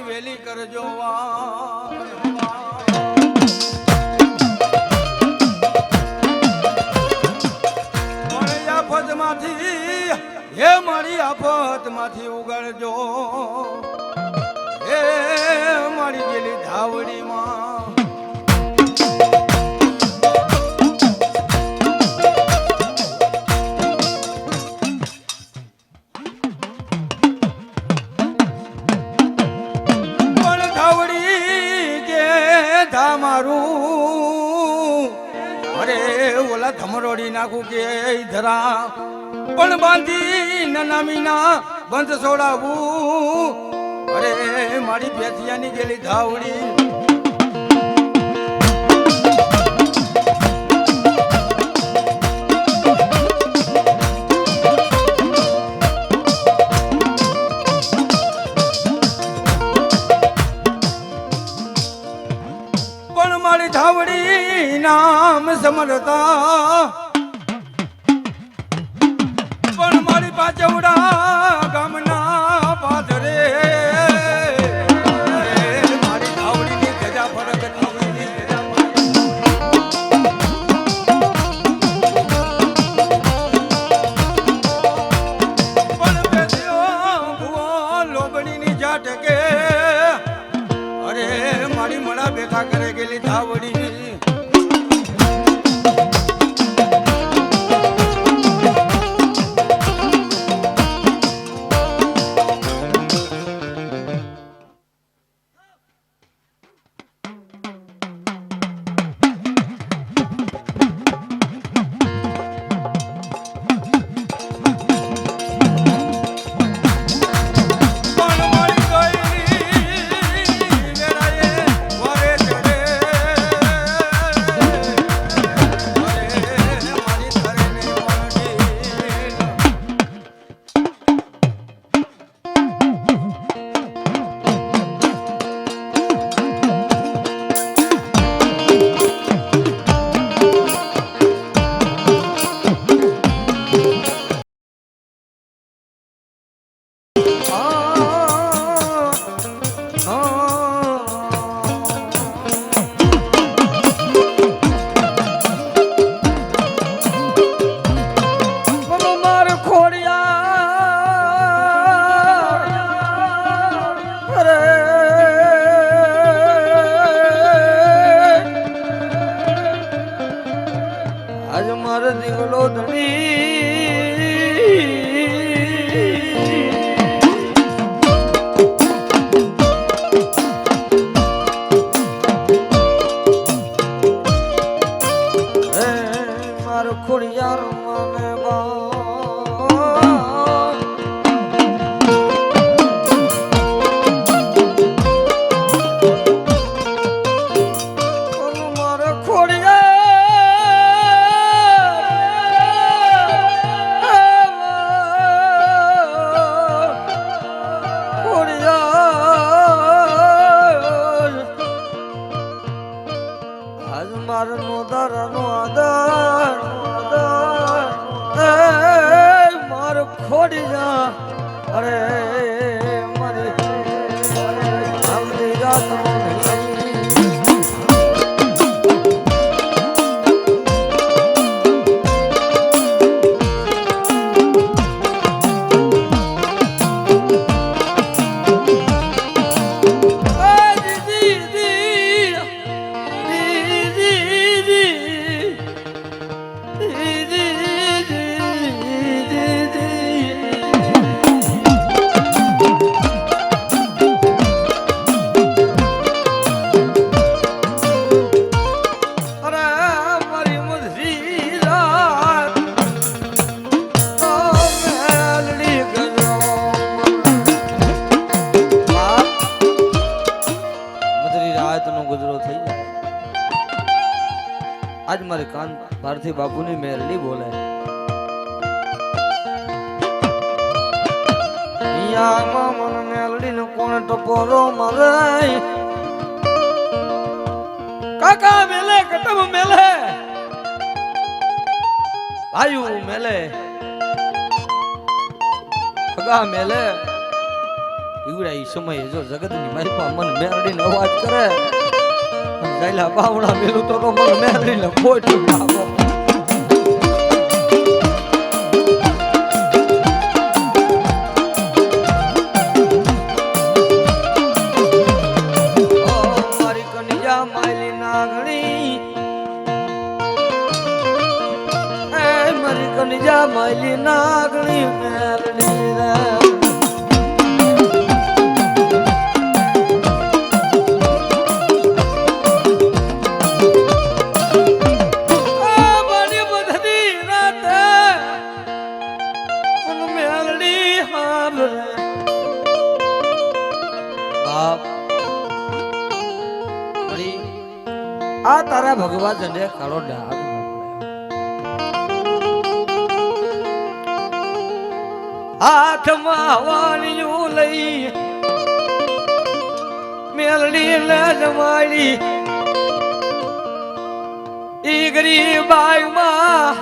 વેલી કરજો આફત માંથી હે મારી આફત માંથી ઉગડજો હે મારી ગેલી ધાવડીમાં મારું અરે ઓલા ધમરોડી નાખું કે ધરા પણ બાંધી નામીના બંધ છોડાવું અરે મારી પેથિયાની ગેલી ધાવડી ધાવડી નામ સમરતા પણ મારી પાછવડા ગામના પાદરે મારી ધાવડીની ગજા ફરક પણ લોબડીની જાટકે અરે મારી મળા બેઠા કરે ગયેલી ધાવડી આજ મારે કાન ભારતી બાપુની મેરડી બોલે યામાં મન મેલડીને કોણ ટપોરો મરે કાકા મેલે કટમ મેલે ભાયુ મેલે ખગા મેલે પીવડા એ સમયે જો જગતની માલપા મન મેરડીને અવાજ કરે જાયલા બાવણા મેલું તો મન મેરડીને ખોટું બાબો કનજા માલી નાગણી મેરડી રે બડી બધી રાતે મેરડી હાલ રે બાપ બડી આ તારા ભગવાન જને કાળો ડાગ હાથમાં વાળિયું લઈ મેલડી ને જમાડી ઈ ગરીબાઈમાં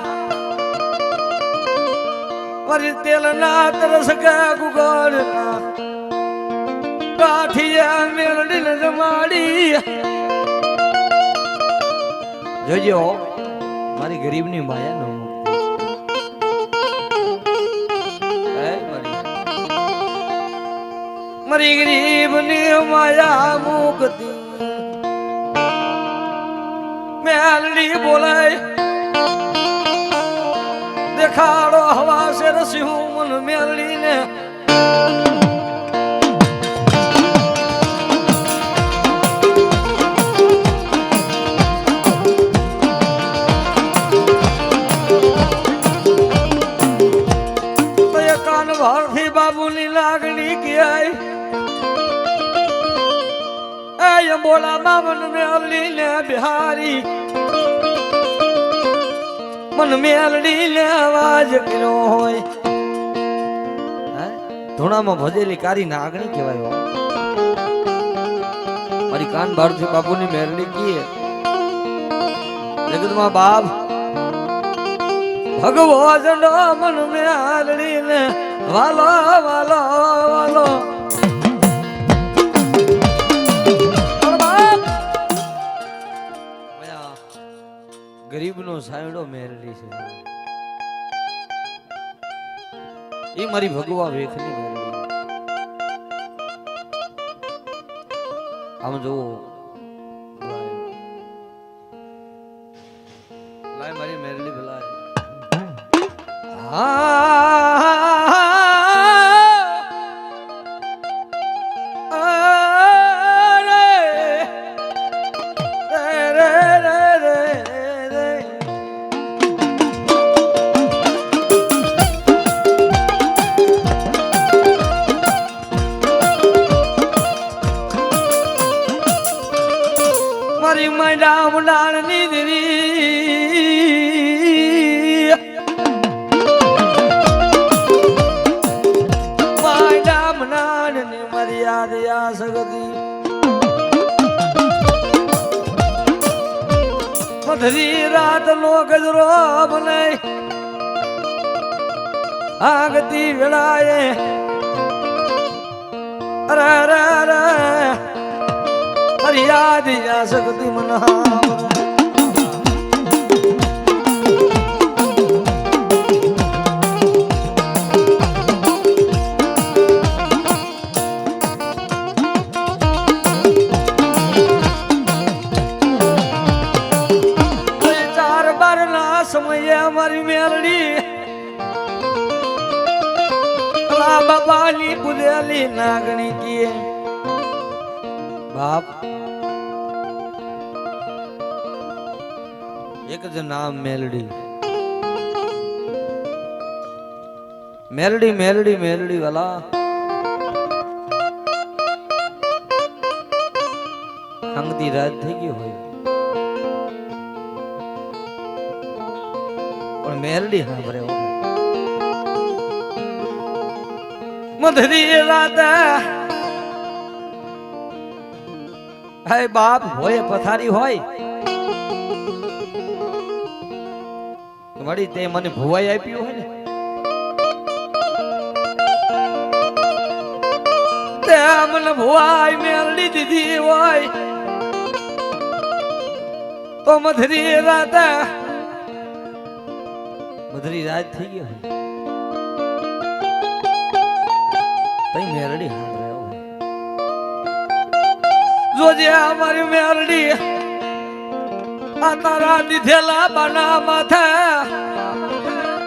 વરી તેલ ના તરસ ગુગળ ના કાઠિયા મેલડી ને જમાડી જોજો મારી ગરીબની માયા નો મારી ગરીબ ની માયા મુકતી મેલડી બોલાય દેખાડો હવા સે રસી હું મન મેલડી ને કાન ભારતી બાબુની લાગણી ક્યાય બોલા બાબન મેલડી ને બિહારી મન મેલડી ને અવાજ કર્યો હોય ધૂણામાં ભજેલી કારી નાગણી કહેવાય મારી કાન ભારતી બાબુની મેલડી કીએ જગતમાં બાપ ભગવાન મન મેલડી ને વાલો વાલો વાલો ગરીબ નો સાયડો મેરડી છે એ મારી ભગવા વેખની મેરડી આમ જોવો લાય મારી મેરડી ભલાય મારી માયડા મુડાણ ની દેવી માયડા મુડાણ ની મર્યાદા સગતી મધરી રાત નો ગજરો બનાય આગતી વેળાએ અરે અરે અરે યાદ યા સગતી મના ચાર બાર ના સમયે અમારી મેલડી બાબાની પુદેલી નાગણી કીએ બાપ એક જ નામ મેલડી મેલડી મેલડી મેલડી વાલા હંગતી રાત થઈ ગઈ હોય પણ મેલડી સાંભળે મધરી રાત હે બાપ હોય પથારી હોય વળી તે મને ભુવાઈ આપ્યું હોય ને તે મને ભુવાઈ મેળડી દીધી હોય તો મધરી રાત થઈ ગઈ હોય તઈ મેળડી સાંભળ્યા હોય જોજે અમારી મેળડી આ તારા દીધેલા બાના માથે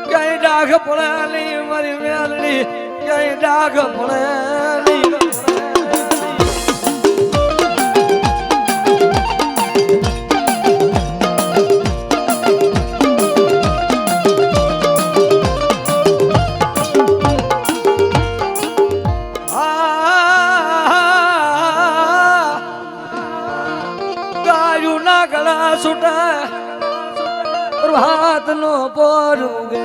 ક્યાંય ડાઘ પડે નહીં મારી મેળડી ક્યાંય ડાઘ પડે નહીં પ્રભાત નો પોરું ગે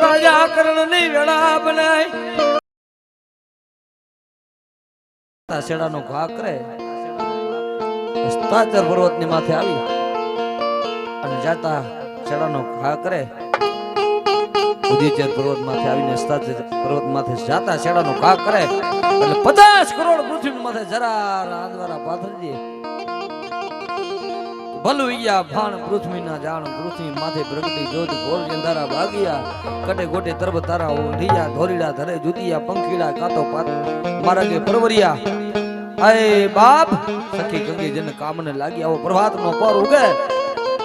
રાજા કરણ ની વેળા બનાય શેડા નો ઘા કરે સ્તાચર પર્વત ની માથે આવી અને જાતા શેડા નો ઘા કરે ઉદયચર પર્વત માથે આવીને સ્તાચર પર્વત માથે જાતા શેડા નો ઘા કરે એટલે 50 કરોડ પૃથ્વી માથે જરા રાંદવારા પાથરજી ભલુયા ભાણ પૃથ્વી ના જાણ પૃથ્વી માથે પ્રગટી જોત ગોળ અંધારા ભાગિયા કટે ગોટે તરબ તારા ઓઢિયા ધોરીડા ધરે જુતિયા પંખીડા કાતો પાત મારા કે પરવરિયા આય બાપ સખી ગંગી જન કામને લાગી આવો પ્રભાત નો પર ઉગે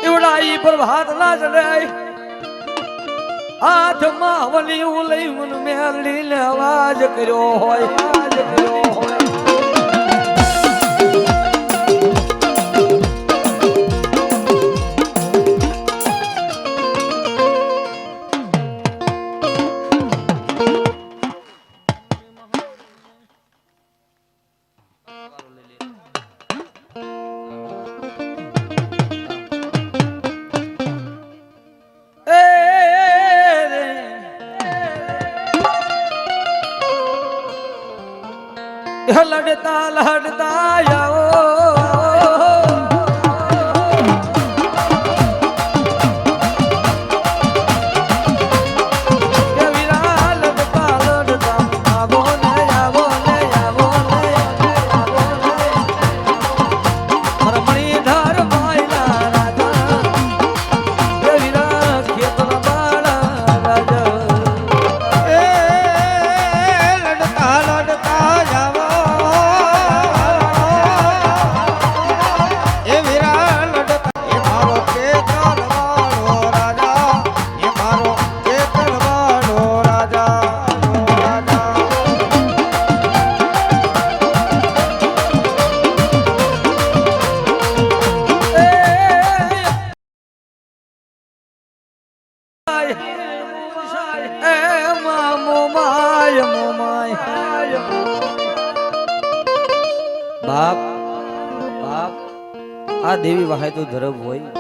એવડા ઈ પ્રભાત ના ચડે હાથમાં વલી ઉલઈ મન મેલડી ને અવાજ કર્યો હોય લડતા લડતા આવો બાપ બાપ આ દેવી વહાય તો ધરબ હોય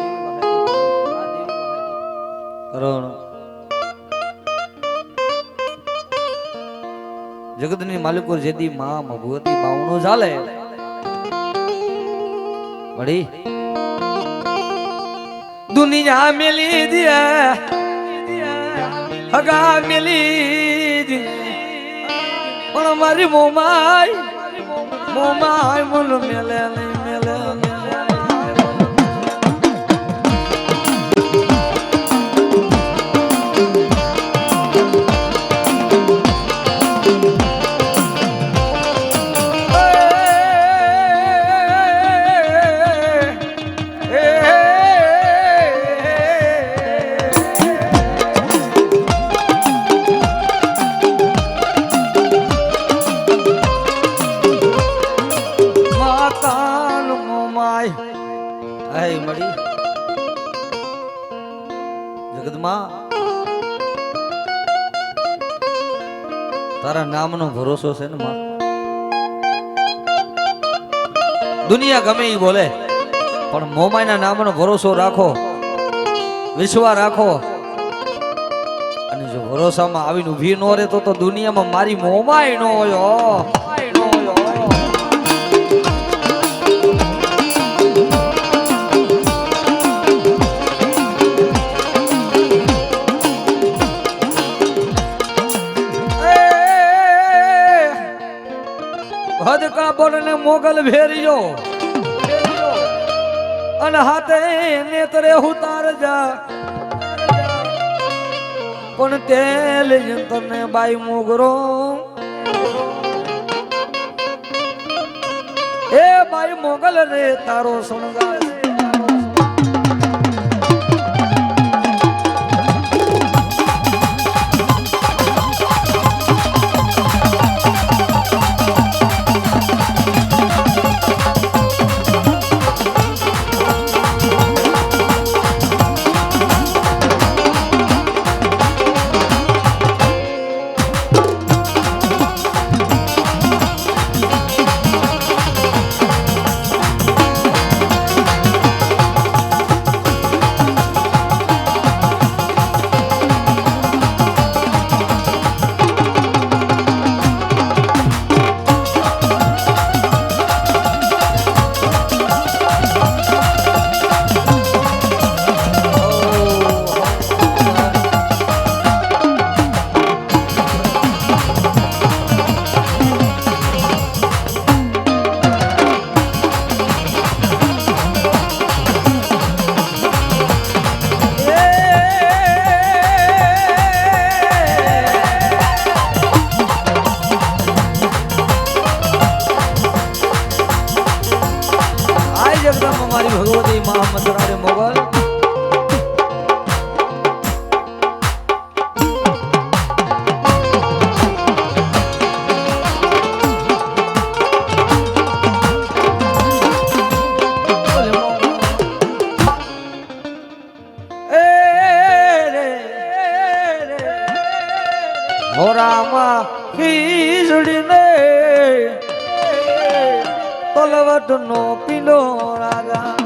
કરણ જગતની માલિકો જેદી માં ભગવતી બાવણો ચાલે વળી દુનિયા મેલી દિયા હગા મેલી દી પણ મારી મોમાય મન મેલે નહીં મેલે તારા નામનો ભરોસો છે ને માં દુનિયા ગમે ઈ બોલે પણ મોમાઈના નામનો ભરોસો રાખો વિશ્વાસ રાખો અને જો ભરોસામાં આવીને ઊભી નો રહે તો દુનિયામાં મારી મોમાઈ નો હોય ને મોગલ ભેરિયો અને હાથે નેત્રે ઉતાર જા પણ તેલ તને બાઈ મોગરો એ બાઈ મોગલ રે તારો શણગાર મારી ભગવતી મા મસરારે મોગલ હોરામાં ખીજડીને તલવટ નો પીલો રાજા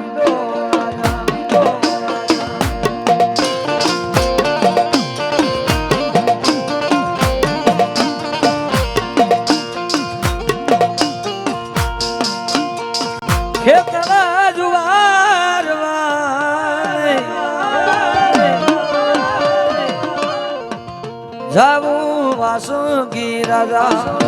ખેતરા જુવાર જાવું વાસુગી રાજા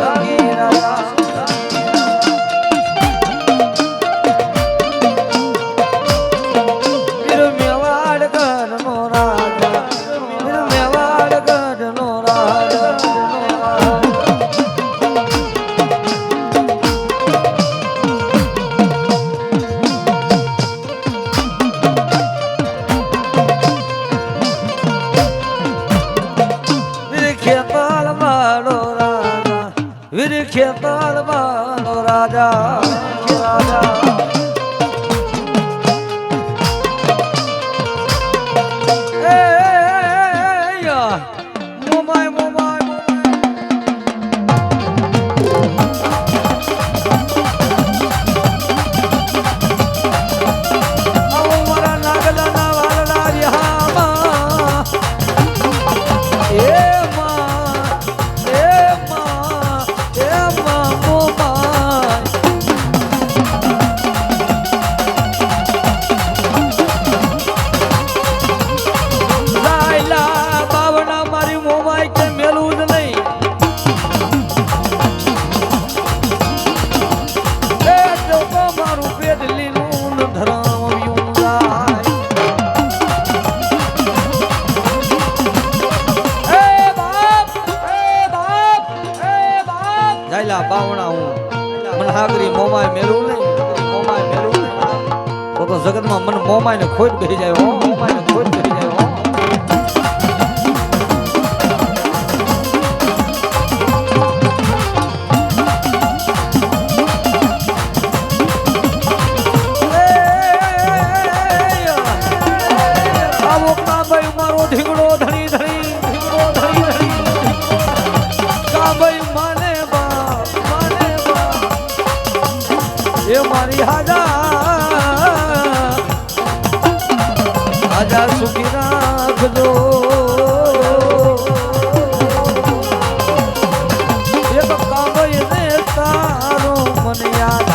ખેતર માનો રાજા બાવણા હું મને હાગરી મોમાય મેલું નહીં તો જગતમાં મને મોમાય ને ખોટ બેસી જાય મોમાય ને ખોટ બેસી જાય આવો કાભાઈ મારો ઢીંગડો ધણી ધણી કાભાઈ માને એ મારી હાજા સુખી રાખજો એ તો કામય ને તારો મને યાદ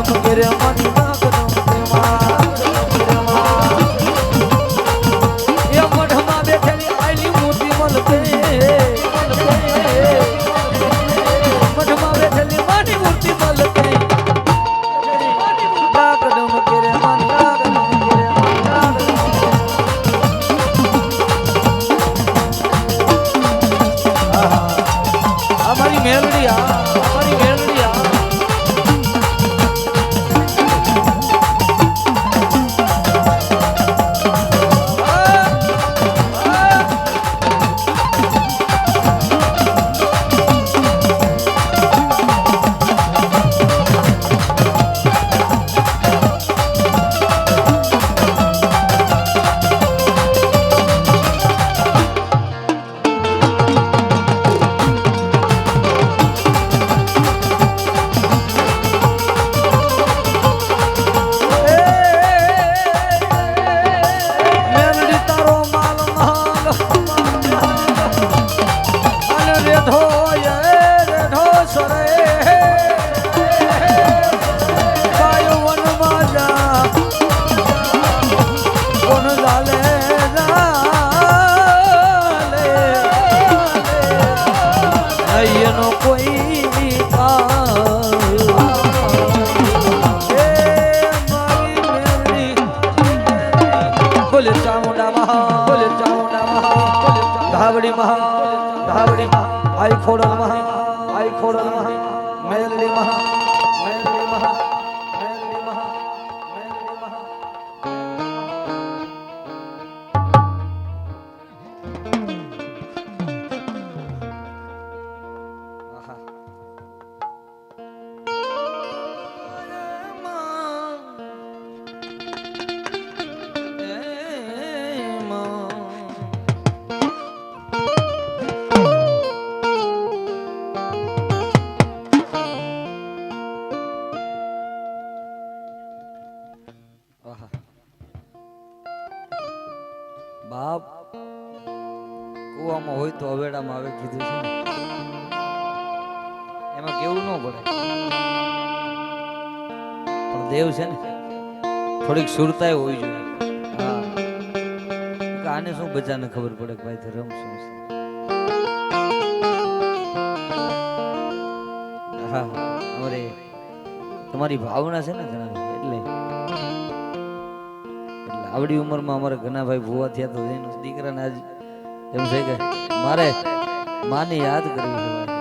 મગરે મની નાખજો અમારી મેલડી આ धावड़ी महा आई खोड़ल महा मेलड़ी महा मेलड़ी महा બાપ કુવામાં હોય તો અવેડામાં આવે કીધું છે ને એમાં કેવું ન પડે પણ દેવ છે ને થોડીક સુરતાય હોવી જોઈએ હા આને શું બચાને ખબર પડે કે ભાઈ ધર્મ શું છે હા અરે તમારી ભાવના છે ને ઘણા એટલે આવડી ઉંમરમાં અમારે ઘણા ભાઈ ભૂવા થયા તો દીકરાને આજ એમ છે કે મારે માને યાદ કરવી છે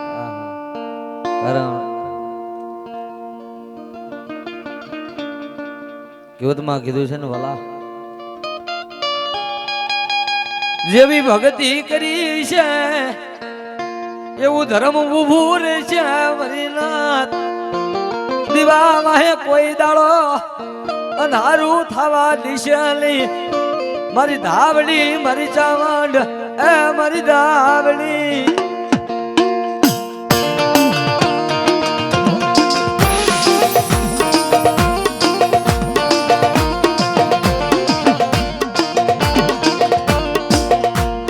કારણ કહેવતમાં કીધું છે ને વાલા જેવી ભક્તિ કરી છે એવું ધર્મ ઉભું રહેશે મરીનાથ દીવા વાહે કોઈ દાડો અંધારું થવા દિશલી મારી ધાવડી મારી ચાવંડ એ મારી ધાવડી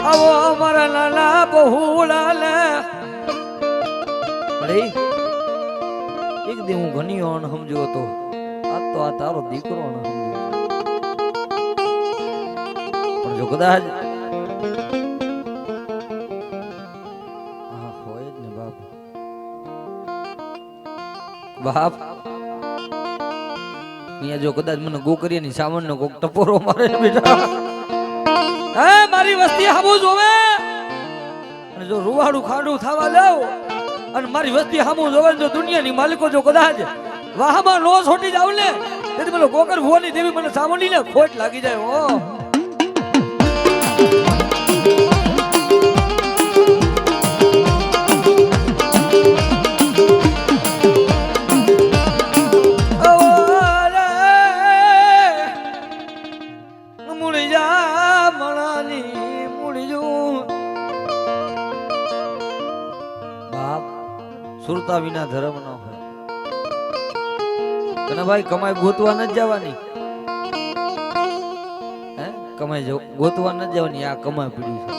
આવો મારા નાના બહુડા લે એક દી હું ઘણી ઓણ સમજો હતો તો આ તારો દીકરો ન સમજો પણ જો કદાચ હોય જ ને બાપ અહીંયા જો કદાચ મને ગોકરીયાની સામાનનો કોક ટપોરો મારે બેટા હે મારી વસ્તી હામું જોવે અને જો રૂવાડું ખાડું થવા લાવ અને મારી વસ્તી હામું જોવે જો દુનિયાની માલિકો જો કદાચ વાહમાં નો છોટી જાવ ને તેથી પેલો ગોકર ભુવાની દેવી મને સાંભળી ને ખોટ લાગી જાય ઓ મુડી જા મણાની મુડી જો બાપ સુરતા વિના ધર્મ ન હોય અને ભાઈ કમાઈ ગોતવા ન જવાની હે કમાઈ ગોતવા ન જવાની આ કમાઈ પડી છે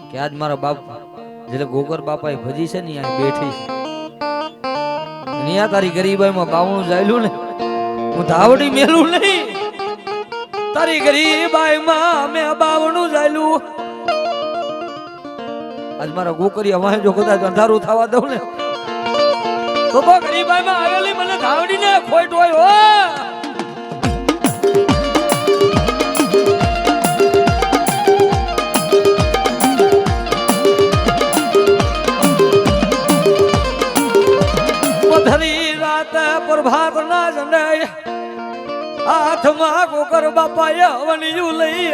કે આજ મારા બાપ જેલે ગોગર બાપા એ ભજી છે ને આ બેઠી છે નિયા તારી ગરીબાઈમાં બાવણું જાયલું ને હું ધાવડી મેલું નહીં તારી ગરીબાઈમાં મેં બાવણું જાયલું આજ મારા ગોકરિયા વાહે જો કદાચ અંધારું થવા દઉં ને તો ગરીબાઈમાં આવેલી મને ધાવડીને ખોટ હોય હો હાથમાં કોકર બાપાએ હવનિયું લઈ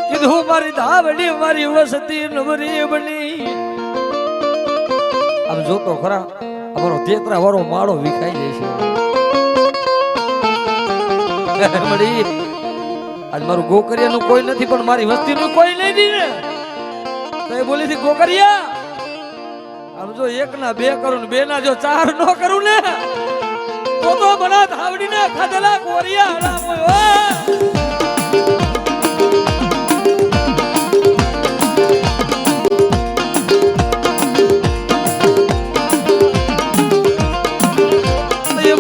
કીધું મારી ધાવડી મારી વસતી નવરી બની. આમ જોતો ખરા અમારો તેતરા વાળો માળો વિખાઈ જાય છે મળી. આજ મારું ગોકરિયાનું કોઈ નથી પણ મારી વસ્તીનું કોઈ નહીં ને તો એ બોલી થી ગોકરિયા આમ જો એક ના બે કરું બે ના જો ચાર નો કરું ને તો બના ધાવડી ને ખાધેલા ગોરિયા હરામ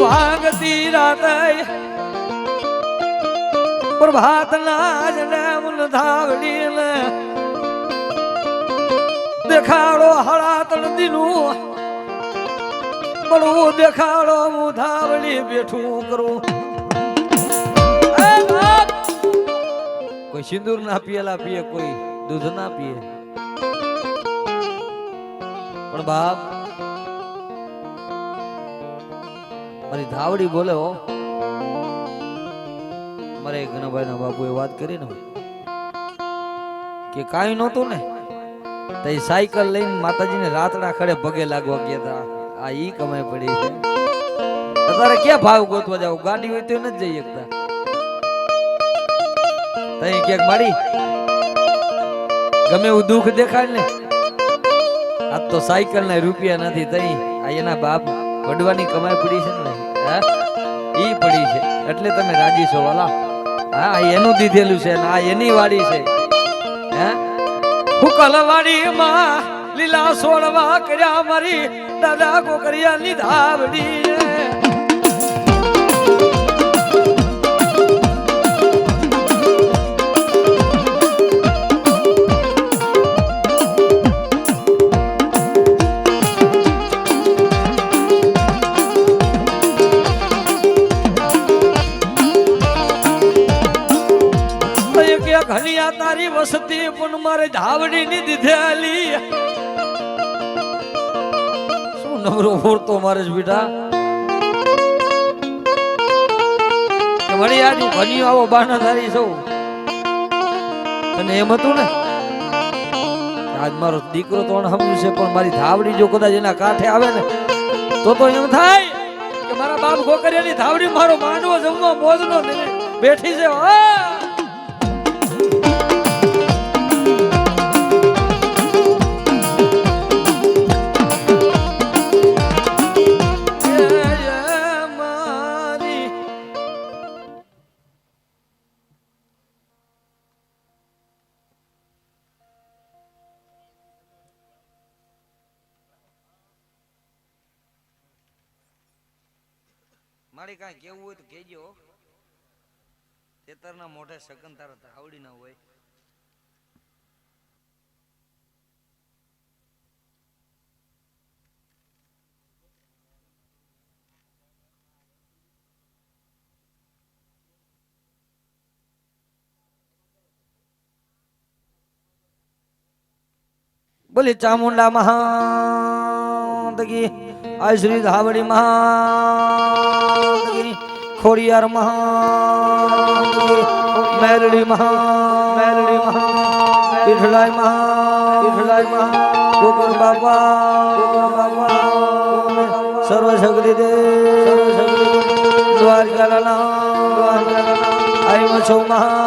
ભાગતી રાત પ્રભાત ના જને મુન ધાવડી ને દેખાડો હળા તળદીનું બળવું દેખાડો હું ધાવડી બેઠું કરું. કોઈ સિંદૂર ના પીએલા પીએ કોઈ દૂધ ના પીએ પણ બાપ મારી ધાવડી બોલે હો. મારે ઘણાભાઈ ના બાપુએ વાત કરી ને કે કાંઈ નહોતું ને તો એ સાયકલ લઈને માતાજીને રાતડા ખડે પગે લાગવા ગયા હતા. આ ઈ કમાઈ પડી છે. અત્યારે ક્યાં ભાવ ગોતવા જાવ ગાડી હોય તો નથી જઈ શકતા. તઈ ક્યાંક મારી ગમે એવું દુઃખ દેખાડ ને આજ તો સાયકલ ના રૂપિયા નથી તઈ આ એના બાપ વડવાની કમાઈ પડી છે ને ઈ પડી છે એટલે તમે રાજી છો વાલા. હા એનું દીધેલું છે ને આ એની વાડી છે. હે હુકલ વાડી માં લીલા સોળવા કર્યા મારી દાદા ગોકરિયા ની ધાવડી. ઘનિયા તારી વસતી પણ મારે ધાવડી ની દીધેલી. શું નવરો ફોડતો મારે બેટા કે મળી આજ હું ઘનિયો આવો બાના ધારી છું તને એમ હતું ને આજ મારો દીકરો તો અણહમું છે પણ મારી ધાવડી જો કદાચ એના કાંઠે આવે ને તો એમ થાય કે મારા બાપ ગોકરિયાની ધાવડી મારો માંડવો જમવા મોજનો બેઠી છે. મારે કાંઈ કેવું હોય તો કહેજો. તેતરના મોઢે સગન તારા ધાવડી ના હોય. બોલી ચામુંડા મહાદગી આ શ્રી ધાવડી મહાદગી ખોડિયાર મહાદગી મેરડી મહા પીઠલાય મહા ગોકુળ બાપા સર્વશક્તિ દેવ દ્વારકા આઈ મછો મહા